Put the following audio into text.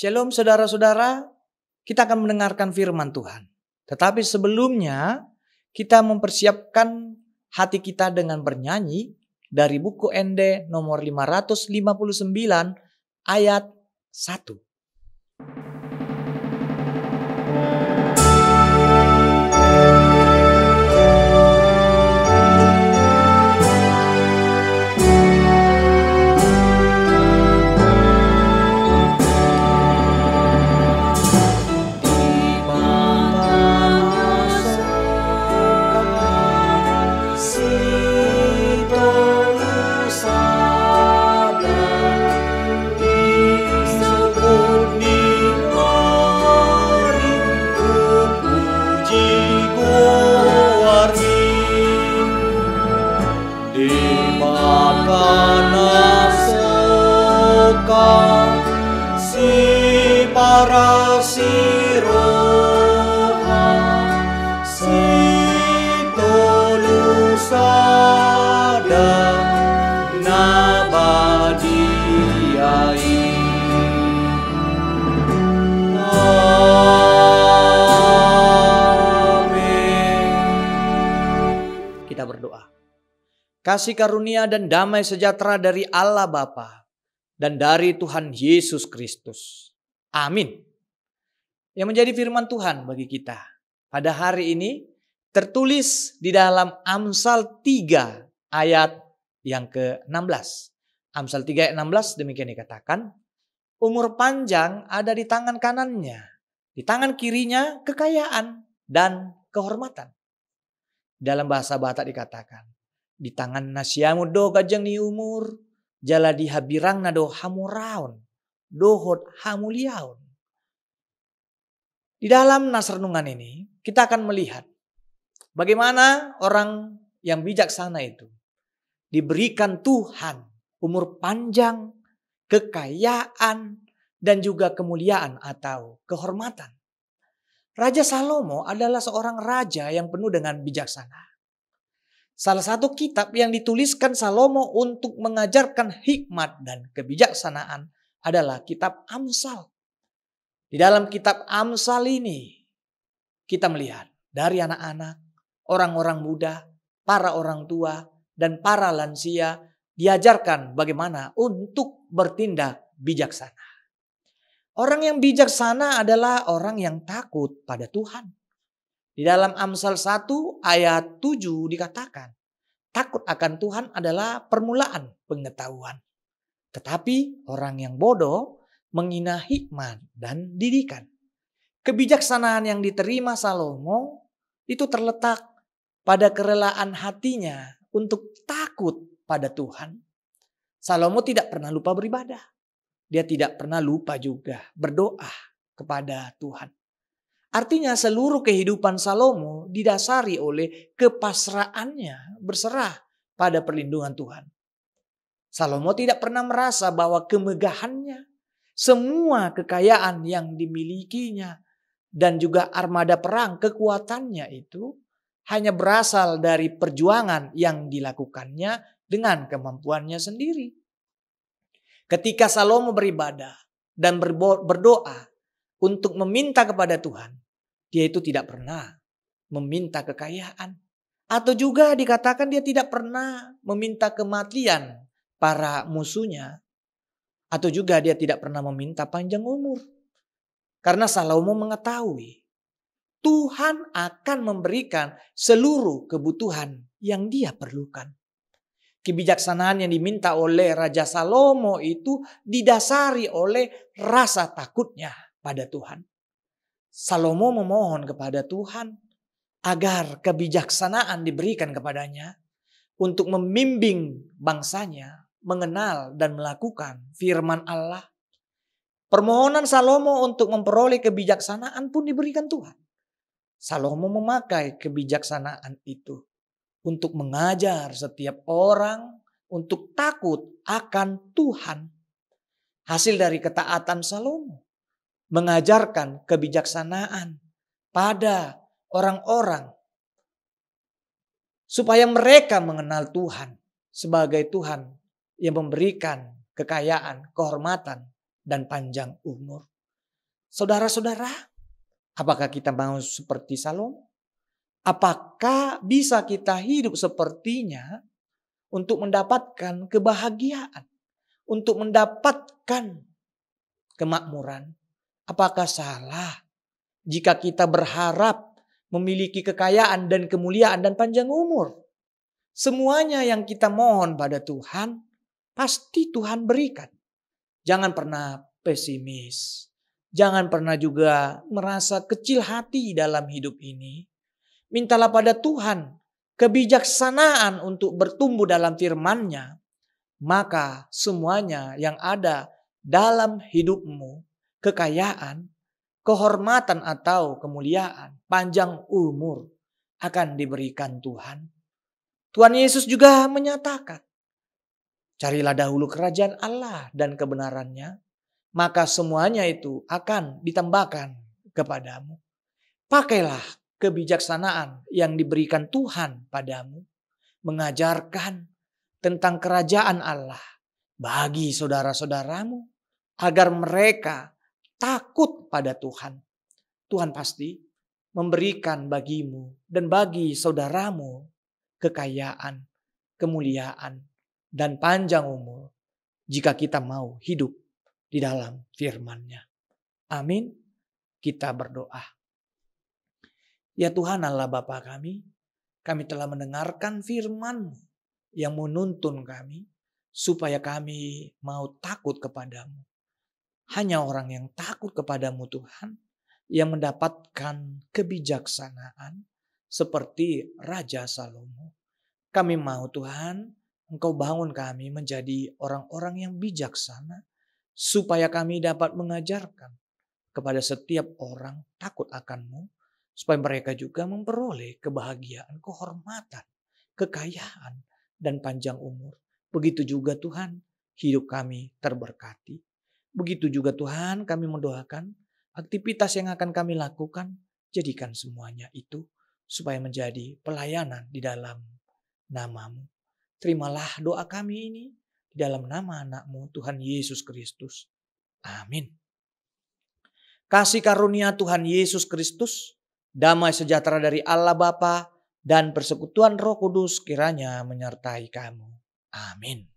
Shalom saudara-saudara, kita akan mendengarkan firman Tuhan. Tetapi sebelumnya kita mempersiapkan hati kita dengan bernyanyi dari buku ND nomor 559 ayat 1. Si para si roha si tolusada nabadiai. Amin. Kita berdoa. Kasih karunia dan damai sejahtera dari Allah Bapa dan dari Tuhan Yesus Kristus. Amin. Yang menjadi firman Tuhan bagi kita pada hari ini tertulis di dalam Amsal 3 ayat yang ke-16. Amsal 3 ayat 16 demikian dikatakan, umur panjang ada di tangan kanannya, di tangan kirinya kekayaan dan kehormatan. Dalam bahasa Batak dikatakan, di tangan nasiamu do gajang ni umur, jala di habirang na do hamuraun, dohot hamuliaun. Di dalam nas renungan ini kita akan melihat bagaimana orang yang bijaksana itu diberikan Tuhan umur panjang, kekayaan, dan juga kemuliaan atau kehormatan. Raja Salomo adalah seorang raja yang penuh dengan bijaksana. Salah satu kitab yang dituliskan Salomo untuk mengajarkan hikmat dan kebijaksanaan adalah kitab Amsal. Di dalam kitab Amsal ini kita melihat dari anak-anak, orang-orang muda, para orang tua, dan para lansia diajarkan bagaimana untuk bertindak bijaksana. Orang yang bijaksana adalah orang yang takut pada Tuhan. Di dalam Amsal 1 ayat 7 dikatakan, takut akan Tuhan adalah permulaan pengetahuan. Tetapi orang yang bodoh menghina hikmat dan didikan. Kebijaksanaan yang diterima Salomo itu terletak pada kerelaan hatinya untuk takut pada Tuhan. Salomo tidak pernah lupa beribadah. Dia tidak pernah lupa juga berdoa kepada Tuhan. Artinya seluruh kehidupan Salomo didasari oleh kepasrahannya berserah pada perlindungan Tuhan. Salomo tidak pernah merasa bahwa kemegahannya, semua kekayaan yang dimilikinya, dan juga armada perang kekuatannya itu hanya berasal dari perjuangan yang dilakukannya dengan kemampuannya sendiri. Ketika Salomo beribadah dan berdoa untuk meminta kepada Tuhan, dia itu tidak pernah meminta kekayaan. Atau juga dikatakan dia tidak pernah meminta kematian para musuhnya. Atau juga dia tidak pernah meminta panjang umur. Karena Salomo mengetahui Tuhan akan memberikan seluruh kebutuhan yang dia perlukan. Kebijaksanaan yang diminta oleh Raja Salomo itu didasari oleh rasa takutnya pada Tuhan. Salomo memohon kepada Tuhan agar kebijaksanaan diberikan kepadanya untuk membimbing bangsanya mengenal dan melakukan firman Allah. Permohonan Salomo untuk memperoleh kebijaksanaan pun diberikan Tuhan. Salomo memakai kebijaksanaan itu untuk mengajar setiap orang untuk takut akan Tuhan. Hasil dari ketaatan Salomo mengajarkan kebijaksanaan pada orang-orang supaya mereka mengenal Tuhan sebagai Tuhan yang memberikan kekayaan, kehormatan, dan panjang umur. Saudara-saudara, apakah kita mau seperti Salomo? Apakah bisa kita hidup sepertinya untuk mendapatkan kebahagiaan, untuk mendapatkan kemakmuran? Apakah salah jika kita berharap memiliki kekayaan dan kemuliaan dan panjang umur? Semuanya yang kita mohon pada Tuhan, pasti Tuhan berikan. Jangan pernah pesimis. Jangan pernah juga merasa kecil hati dalam hidup ini. Mintalah pada Tuhan kebijaksanaan untuk bertumbuh dalam firman-Nya. Maka semuanya yang ada dalam hidupmu, kekayaan, kehormatan atau kemuliaan, panjang umur akan diberikan Tuhan. Tuhan Yesus juga menyatakan, carilah dahulu kerajaan Allah dan kebenaran-Nya, maka semuanya itu akan ditambahkan kepadamu. Pakailah kebijaksanaan yang diberikan Tuhan padamu, mengajarkan tentang kerajaan Allah bagi saudara-saudaramu, agar mereka takut pada Tuhan. Tuhan pasti memberikan bagimu dan bagi saudaramu kekayaan, kemuliaan, dan panjang umur jika kita mau hidup di dalam firman-Nya. Amin. Kita berdoa. Ya Tuhan Allah Bapa kami telah mendengarkan firman-Mu yang menuntun kami supaya kami mau takut kepadamu. Hanya orang yang takut kepadamu Tuhan yang mendapatkan kebijaksanaan seperti Raja Salomo. Kami mau Tuhan, Engkau bangun kami menjadi orang-orang yang bijaksana supaya kami dapat mengajarkan kepada setiap orang takut akan-Mu, supaya mereka juga memperoleh kebahagiaan, kehormatan, kekayaan, dan panjang umur. Begitu juga Tuhan, hidup kami terberkati. Begitu juga Tuhan, kami mendoakan aktivitas yang akan kami lakukan, jadikan semuanya itu supaya menjadi pelayanan di dalam nama-Mu. Terimalah doa kami ini di dalam nama anak-Mu Tuhan Yesus Kristus. Amin. Kasih karunia Tuhan Yesus Kristus, damai sejahtera dari Allah Bapa, dan persekutuan Roh Kudus kiranya menyertai kamu. Amin.